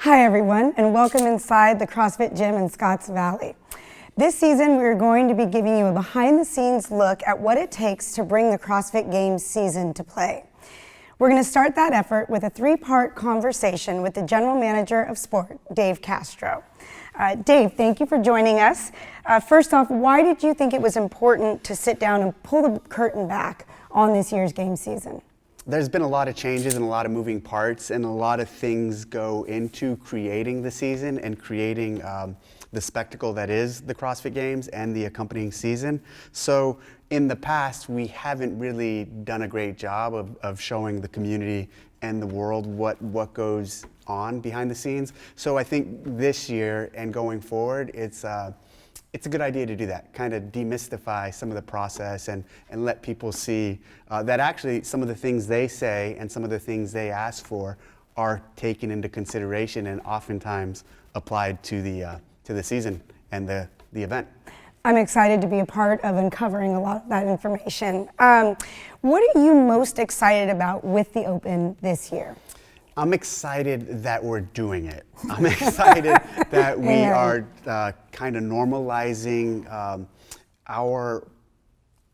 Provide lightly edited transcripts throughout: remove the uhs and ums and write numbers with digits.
Hi everyone, and welcome inside the CrossFit gym in Scotts Valley. This season we're going to be giving you a behind-the-scenes look at what it takes to bring the CrossFit Games season to play. We're going to start that effort with a three-part conversation with the General Manager of Sport, Dave Castro. Dave, thank you for joining us. First off, why did you think it was important to sit down and pull the curtain back on this year's game season? There's been a lot of changes and a lot of moving parts, and a lot of things go into creating the season and creating the spectacle that is the CrossFit Games and the accompanying season. So in the past, we haven't really done a great job of showing the community and the world what goes on behind the scenes. So I think this year and going forward, it's a good idea to do that, kind of demystify some of the process and let people see that actually some of the things they say and some of the things they ask for are taken into consideration and oftentimes applied to the season and the event. I'm excited to be a part of uncovering a lot of that information. What are you most excited about with the Open this year? I'm excited that we're doing it. I'm excited that we are kind of normalizing our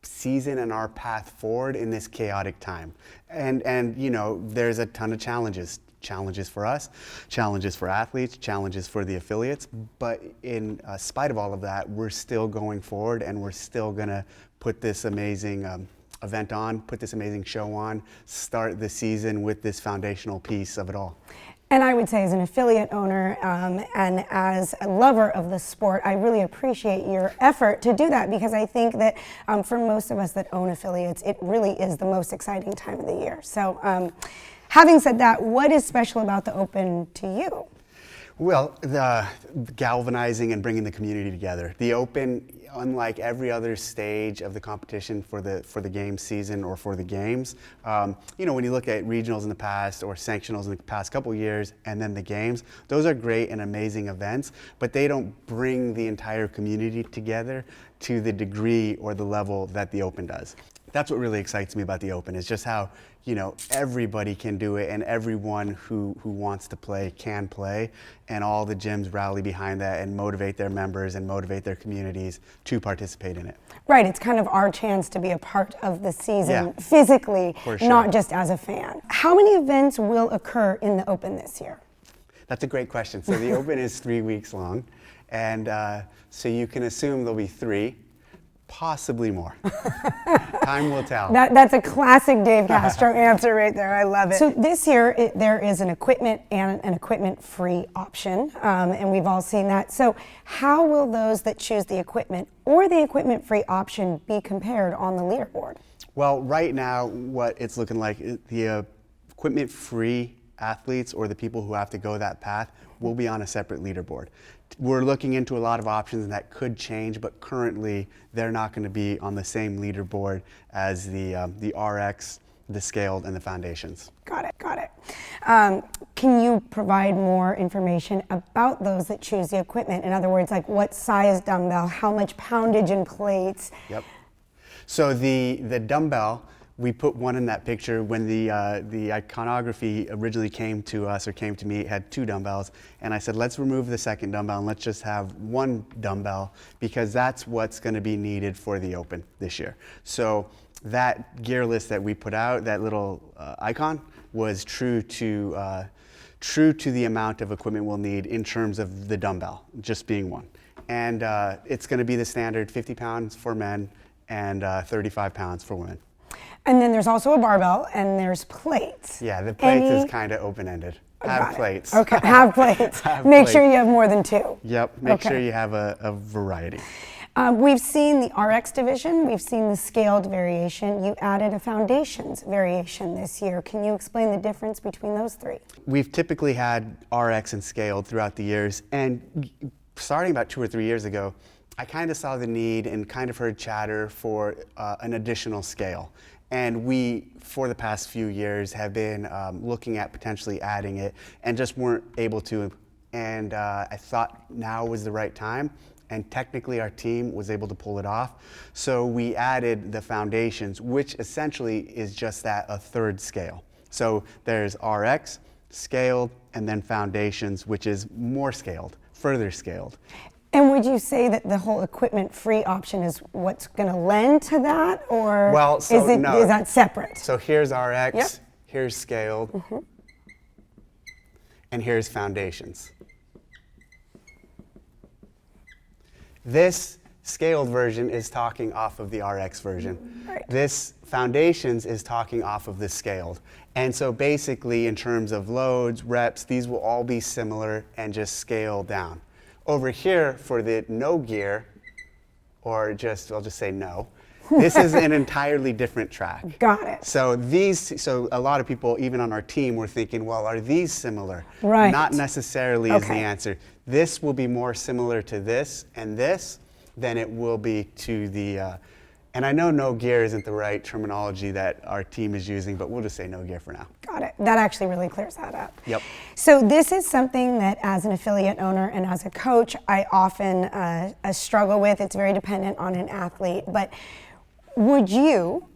season and our path forward in this chaotic time. And you know, there's a ton of challenges. Challenges for us, challenges for athletes, challenges for the affiliates. But in spite of all of that, we're still going forward and we're still gonna put this amazing event on, put this amazing show on, start the season with this foundational piece of it all. And I would say as an affiliate owner and as a lover of the sport, I really appreciate your effort to do that, because I think that for most of us that own affiliates, it really is the most exciting time of the year. So having said that, what is special about the Open to you? Well, the galvanizing and bringing the community together. The Open, unlike every other stage of the competition for the game season or for the games, you know, when you look at regionals in the past or sanctionals in the past couple of years and then the games, those are great and amazing events, but they don't bring the entire community together to the degree or the level that the Open does. That's what really excites me about the Open, is just how, you know, everybody can do it and everyone who wants to play can play, and all the gyms rally behind that and motivate their members and motivate their communities to participate in it. Right, it's kind of our chance to be a part of the season physically, for sure. Not just as a fan. How many events will occur in the Open this year? That's a great question. So the Open is 3 weeks long, and so you can assume there'll be 3. Possibly more. Time will tell. That's a classic Dave Castro answer right there. I love it. So this year there is an equipment and an equipment-free option, and we've all seen that. So how will those that choose the equipment or the equipment-free option be compared on the leaderboard? Well, right now, what it's looking like, the equipment-free athletes or the people who have to go that path will be on a separate leaderboard. We're looking into a lot of options, and that could change, but currently they're not going to be on the same leaderboard as the Rx, the scaled, and the foundations. Got it. Can you provide more information about those that choose the equipment? In other words, like what size dumbbell, how much poundage and plates? Yep. So the dumbbell, we put one in that picture when the iconography originally came to us, or came to me. It had 2 dumbbells, and I said, let's remove the second dumbbell and let's just have 1 dumbbell, because that's what's going to be needed for the Open this year. So that gear list that we put out, that little icon, was true to the amount of equipment we'll need in terms of the dumbbell, just being 1. And it's going to be the standard 50 pounds for men and 35 pounds for women. And then there's also a barbell, and there's plates. Yeah, the plates is kind of open-ended. Have plates. Okay, have plates. Make sure you have more than 2. Yep, make sure you have a variety. We've seen the Rx division, we've seen the scaled variation. You added a foundations variation this year. Can you explain the difference between those 3? We've typically had Rx and scaled throughout the years, and starting about 2 or 3 years ago, I kind of saw the need and kind of heard chatter for an additional scale. And we, for the past few years, have been looking at potentially adding it and just weren't able to. And I thought now was the right time. And technically our team was able to pull it off. So we added the foundations, which essentially is just that, a 3rd scale. So there's Rx, scaled, and then foundations, which is more scaled, further scaled. And would you say that the whole equipment-free option is what's going to lend to that, or Well, so is no. that separate? So here's RX, Yep. here's scaled, and here's foundations. This scaled version is talking off of the RX version. Right. This foundations is talking off of the scaled. And so basically in terms of loads, reps, these will all be similar and just scale down. Over here for the no gear, or just, I'll just say no, this is an entirely different track. Got it. So a lot of people, even on our team, were thinking, well, are these similar? Right. Not necessarily is the Okay. answer. This will be more similar to this and this than it will be to the, and I know no gear isn't the right terminology that our team is using, but we'll just say no gear for now. Got it. That actually really clears that up. Yep. So this is something that as an affiliate owner and as a coach, I often struggle with. It's very dependent on an athlete. But would you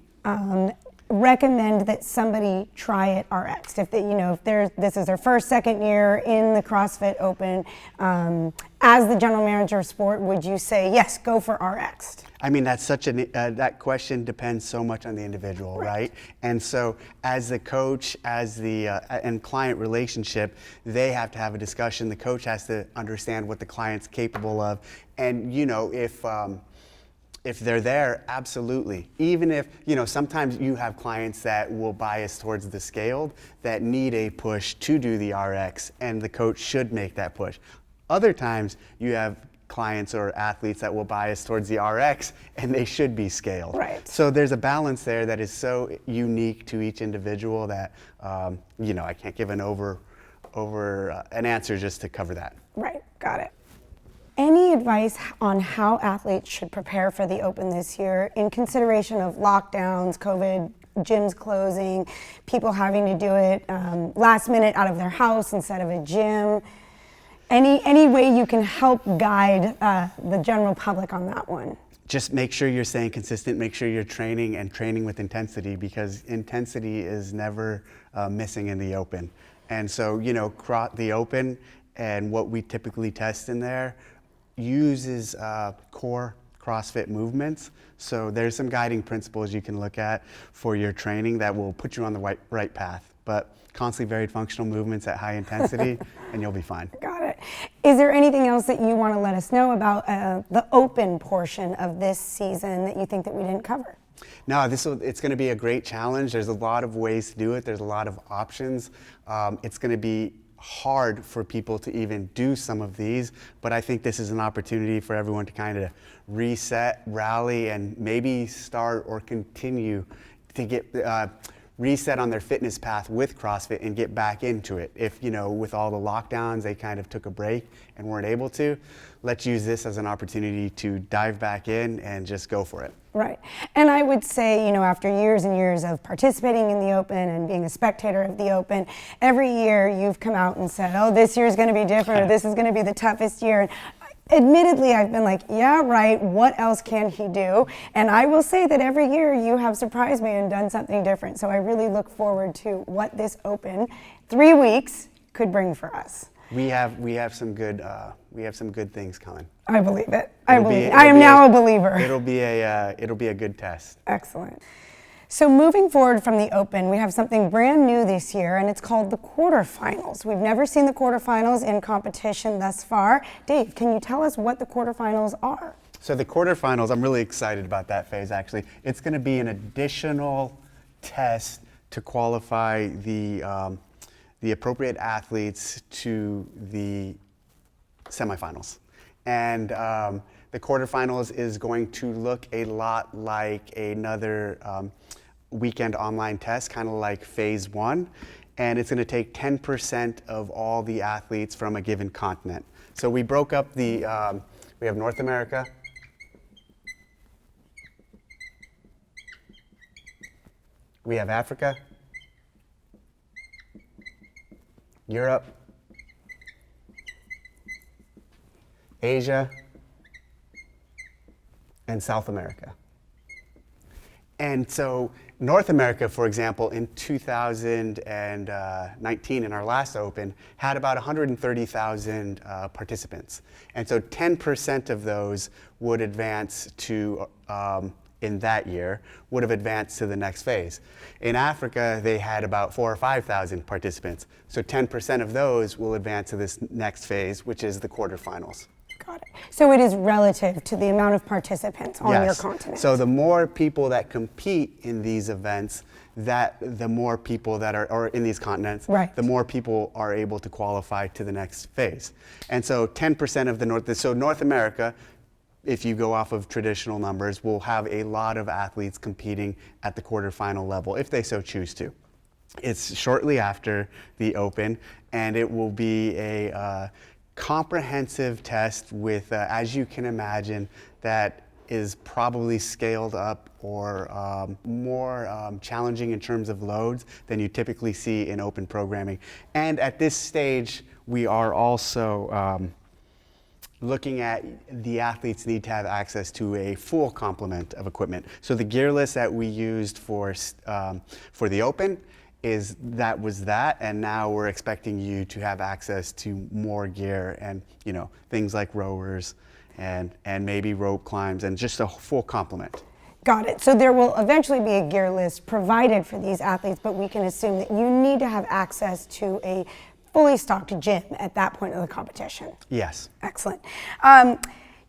recommend that somebody try it Rx'd? If they, if this is their first, second year in the CrossFit Open, as the general manager of sport, would you say, yes, go for Rx'd? I mean, that's such that question depends so much on the individual, right? And so as the coach, as the and client relationship, they have to have a discussion. The coach has to understand what the client's capable of. And, if they're there, absolutely. Even if, sometimes you have clients that will bias towards the scaled that need a push to do the RX, and the coach should make that push. Other times you have clients or athletes that will bias towards the RX and they should be scaled. Right. So there's a balance there that is so unique to each individual that, I can't give an an answer just to cover that. Right, got it. Any advice on how athletes should prepare for the Open this year in consideration of lockdowns, COVID, gyms closing, people having to do it last minute out of their house instead of a gym? Any way you can help guide the general public on that one? Just make sure you're staying consistent, make sure you're training and training with intensity, because intensity is never missing in the Open. And so, the Open and what we typically test in there uses core CrossFit movements. So there's some guiding principles you can look at for your training that will put you on the right path. But constantly varied functional movements at high intensity, and you'll be fine. Got it. Is there anything else that you want to let us know about the Open portion of this season that you think that we didn't cover? No, it's going to be a great challenge. There's a lot of ways to do it. There's a lot of options. It's going to be hard for people to even do some of these, but I think this is an opportunity for everyone to kind of reset, rally, and maybe start or continue to get reset on their fitness path with CrossFit and get back into it. If, with all the lockdowns, they kind of took a break and weren't able to, let's use this as an opportunity to dive back in and just go for it. Right. And I would say, after years and years of participating in the Open and being a spectator of the Open, every year you've come out and said, oh, this year is going to be different, or this is going to be the toughest year. And admittedly, I've been like, yeah, right, what else can he do? And I will say that every year you have surprised me and done something different. So I really look forward to what this Open 3 weeks could bring for us. We have some good things coming. I believe it. I am now a believer. It'll be a good test. Excellent. So moving forward from the Open, we have something brand new this year, and it's called the Quarterfinals. We've never seen the Quarterfinals in competition thus far. Dave, can you tell us what the Quarterfinals are? So the Quarterfinals, I'm really excited about that phase, actually. It's going to be an additional test to qualify the appropriate athletes to the semifinals. And the Quarterfinals is going to look a lot like another weekend online test, kind of like phase 1. And it's going to take 10% of all the athletes from a given continent. So we broke up we have North America, we have Africa, Europe, Asia, and South America. And so North America, for example, in 2019, in our last Open, had about 130,000 participants. And so 10% of those would advance to, in that year, would have advanced to the next phase. In Africa, they had about 4,000 or 5,000 participants. So 10% of those will advance to this next phase, which is the quarterfinals. Got it. So it is relative to the amount of participants on Yes. your continent. So the more people that compete in these events, the more people that are, or in these continents, right. the more people are able to qualify to the next phase. And so 10% of North America, if you go off of traditional numbers, will have a lot of athletes competing at the quarterfinal level, if they so choose to. It's shortly after the Open, and it will be a comprehensive test with, as you can imagine, that is probably scaled up or more challenging in terms of loads than you typically see in open programming. And at this stage, we are also looking at the athletes need to have access to a full complement of equipment. So the gear list that we used for the Open was that, and now we're expecting you to have access to more gear and things like rowers and maybe rope climbs and just a full complement. Got it. So there will eventually be a gear list provided for these athletes, but we can assume that you need to have access to a fully stocked gym at that point of the competition. Yes. Excellent.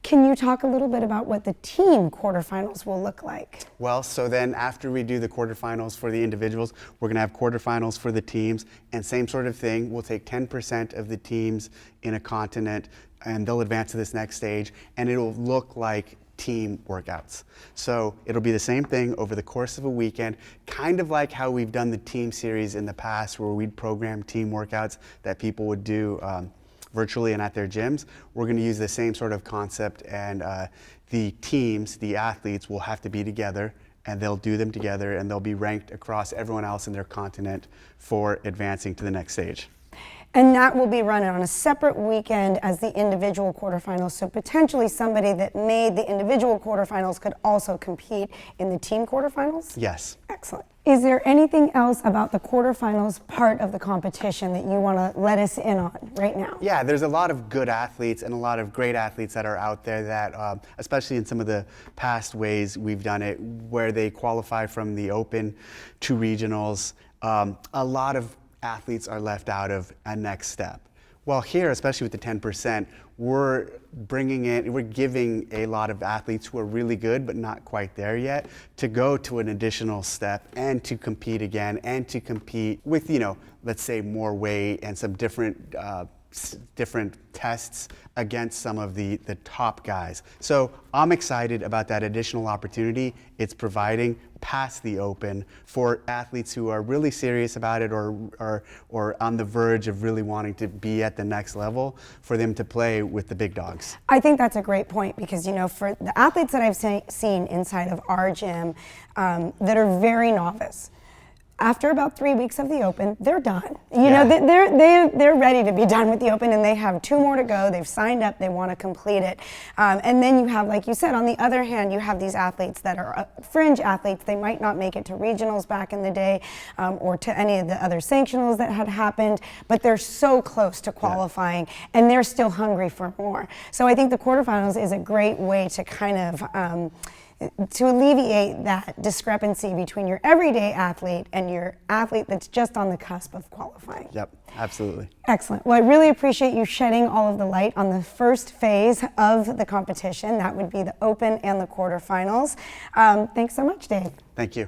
Can you talk a little bit about what the team quarterfinals will look like? Well, so then after we do the quarterfinals for the individuals, we're going to have quarterfinals for the teams, and same sort of thing. We'll take 10% of the teams in a continent, and they'll advance to this next stage, and it'll look like team workouts. So it'll be the same thing over the course of a weekend, kind of like how we've done the team series in the past, where we'd program team workouts that people would do virtually and at their gyms. We're going to use the same sort of concept, and the teams, the athletes, will have to be together, and they'll do them together, and they'll be ranked across everyone else in their continent for advancing to the next stage. And that will be run on a separate weekend as the individual quarterfinals. So potentially somebody that made the individual quarterfinals could also compete in the team quarterfinals? Yes. Excellent. Is there anything else about the quarterfinals part of the competition that you want to let us in on right now? Yeah, there's a lot of good athletes and a lot of great athletes that are out there that, especially in some of the past ways we've done it, where they qualify from the Open to regionals, a lot of athletes are left out of a next step. Well, here, especially with the 10%, we're giving a lot of athletes who are really good but not quite there yet to go to an additional step and to compete again and to compete with, let's say more weight and some different tests against some of the top guys. So I'm excited about that additional opportunity it's providing past the Open for athletes who are really serious about it or on the verge of really wanting to be at the next level, for them to play with the big dogs. I think that's a great point because, for the athletes that I've seen inside of our gym that are very novice, after about 3 weeks of the Open, they're done. They're ready to be done with the Open, and they have 2 more to go. They've signed up. They want to complete it. And then you have, like you said, on the other hand, you have these athletes that are fringe athletes. They might not make it to regionals back in the day or to any of the other sanctionals that had happened, but they're so close to qualifying, and they're still hungry for more. So I think the quarterfinals is a great way to kind of to alleviate that discrepancy between your everyday athlete and your athlete that's just on the cusp of qualifying. Yep, absolutely. Excellent. Well, I really appreciate you shedding all of the light on the first phase of the competition. That would be the Open and the quarterfinals. Thanks so much, Dave. Thank you.